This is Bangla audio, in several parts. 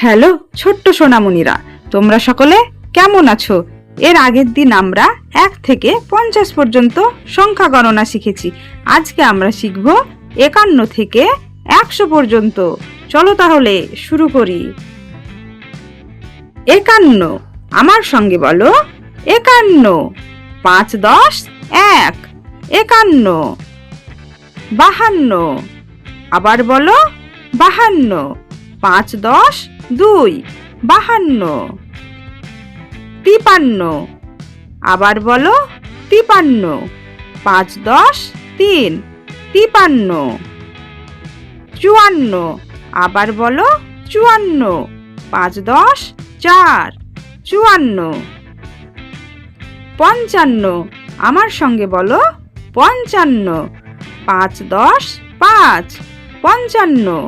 হ্যালো ছোট্ট সোনামণিরা, তোমরা সকলে কেমন আছো? এর আগের দিন আমরা 1 থেকে 50 পর্যন্ত সংখ্যা গণনা শিখেছি। আজকে আমরা শিখব 51 থেকে 100 পর্যন্ত। চলো তাহলে শুরু করি। 51, আমার সঙ্গে বলো 51। 5 10 1, 51। 52, আবার বলো 52। 5 10 2, 52। 53, আবার বলো 53। 5 10 3, 53। 54, আবার বলো 54। 5 10 4, 54। 55, আমার সঙ্গে বলো 55। 5 10 5, 55।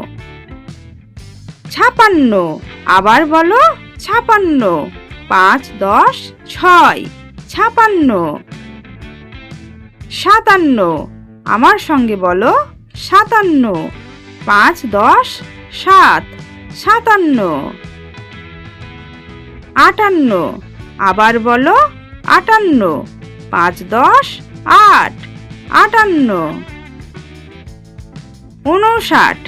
56, আবার বলো 56। 5 10 6, 56। 57, আমার সঙ্গে বলো 57। 5 10 7, 57। 58, আবার বলো 58। 5 10 8, 58। 59,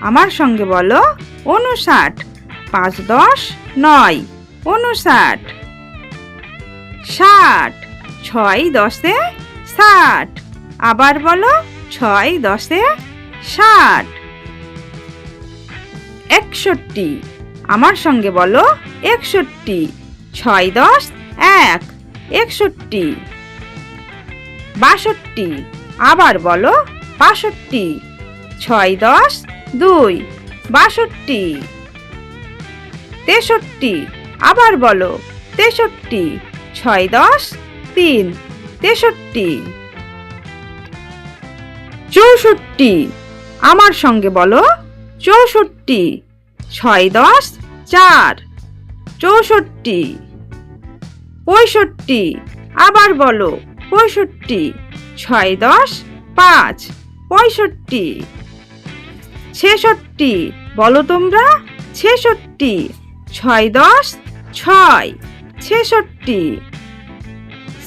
আমার সঙ্গে বলো 59। 5 10 9, 59। 60, 6 10 60, আবার বলো 6 10 60। 61, আমার সঙ্গে বলো 61। 6 10 1, 61। 62, আবার বলো 62। 6 10 2, 62। 63, আবার বলো 63। 6 10 3, 63। 64, আমার সঙ্গে বলো 64। 6 10 4, 64। 65, আবার বলো 65। 6 10 5, 65। 66, বলো তোমরা 66। 6 10 6, 66।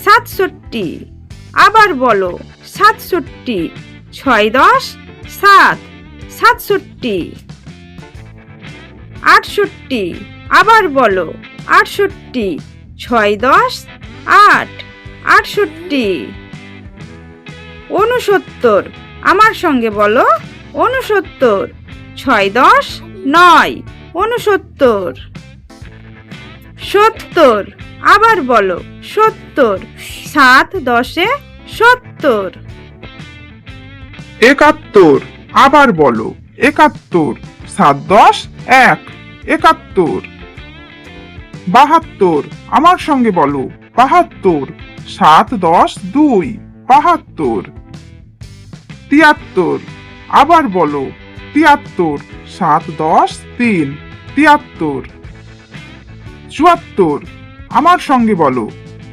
67, আবার বলো 67। 6 10 7, 67। 68, আবার বলো 68। 6 10 8, 68। 69, আমার সঙ্গে বলো 69। 6 10 9, 69। 70, আবার বলো 70। 7 10 70। 71, আবার বলো 71। 7 10 1, 71। 72, আমার সঙ্গে বলো 72। 7 10 2, 72। 73, আবার বলো 73। 7 10 3, 73। 74, আমার সঙ্গে বলো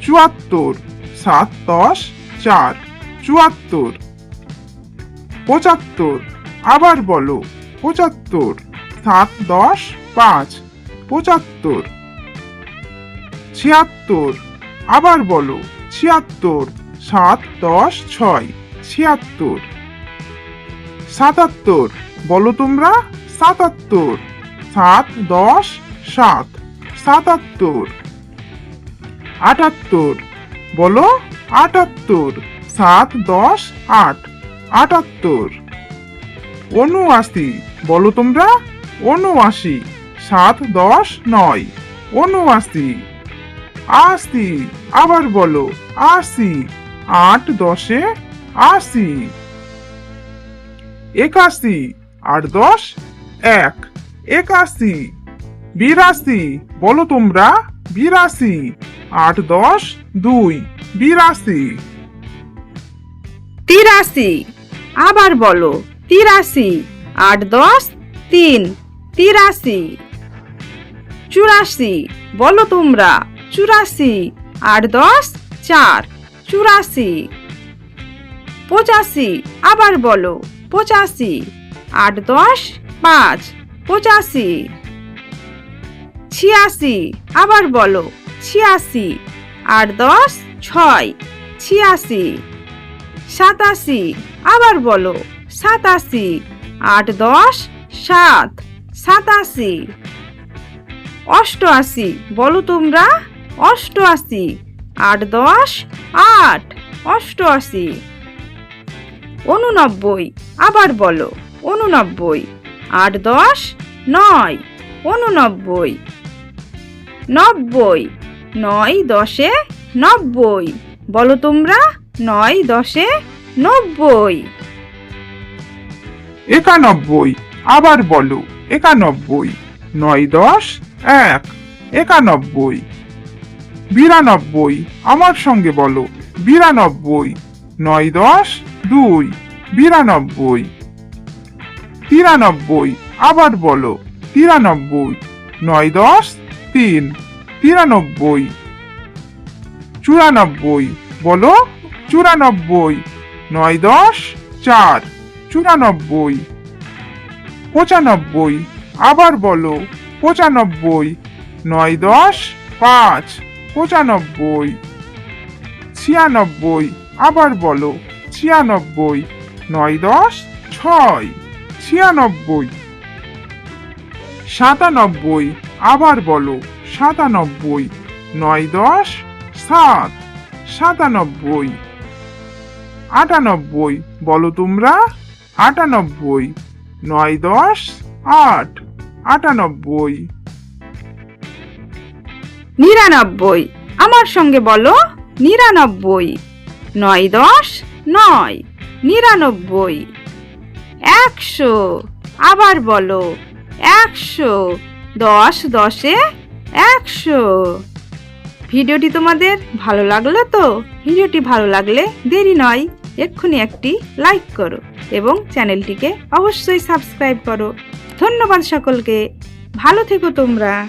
74। 7 10 4, 74। 75, আবার বলো 75। 7 10 5, 75। 76, আবার বলো 76। 7 10 6, 76। 77, বলো তোমরা 77। 7 10 7, 77। 78, বলো 78। 7 10 8, 78। 79, বলো তোমরা 79। 7 10 9, 79। 80, আবার বলো 80। 8 10 80। 81, 8 10 1, 81। 82, বলো তোমরা 82। 8 10 2, 82। 83, আবার বলো 83। 8 10 3, 83। 84, বলো তোমরা 84। 8 10 4, 84। 85, আবার বলো 85। 8 10 5, 85। ছিয়াশি, আবার বলো, ছিয়াশি। ৮ 10 6, ছিয়াশি। সাতাশি, আবার বলো, সাতাশি। ৮ 10 7, সাতাশি। অষ্টআশি, বলো তোমরা, অষ্টআশি। ৮ 10 8, অষ্টআশি। ৮৯, আবার বলো, ৮৯। ৮ 10 9, 89। ৯০, ৯ 10 90, বলো তোমরা, ৯ 10 90। ৯১, আবার বলো, ৯১। ৯ 10 1, ৯১। ৯২, আমার সঙ্গে বলো, ৯২। ৯ 10 2, ৯২। ৯৩, আবার বলো, ৯৩। ৯ 10 3, ৯৩। ৯৪, বলো, ৯৪। ৯ 10 4, ৯৪। ৯৫, আবার বলো, ৯৫। ৯ 10 5, ৯৫। ৯৬, আবার বলো, ৯৬। ৯ 10 6, ৯৬। ৯৭, আবার বলো, ৯৭। ৯ 10 7, ৯৭। ৯৮, বলো তোমরা, ৯৮। ৯ 10 8, ৯৮। ৯৯, আমার সঙ্গে বলো, ৯৯। ৯ 10 9, ৯৯। ১০০, আবার বলো, ১০০। ১০ 10 100। ভিডিওটি তোমাদের ভালো লাগলো তো? ভিডিওটি ভালো লাগলে দেরি নয়, এক্ষুনি একটি লাইক করো এবং চ্যানেলটিকে অবশ্যই সাবস্ক্রাইব করো। ধন্যবাদ সকলকে, ভালো থেকো তোমরা।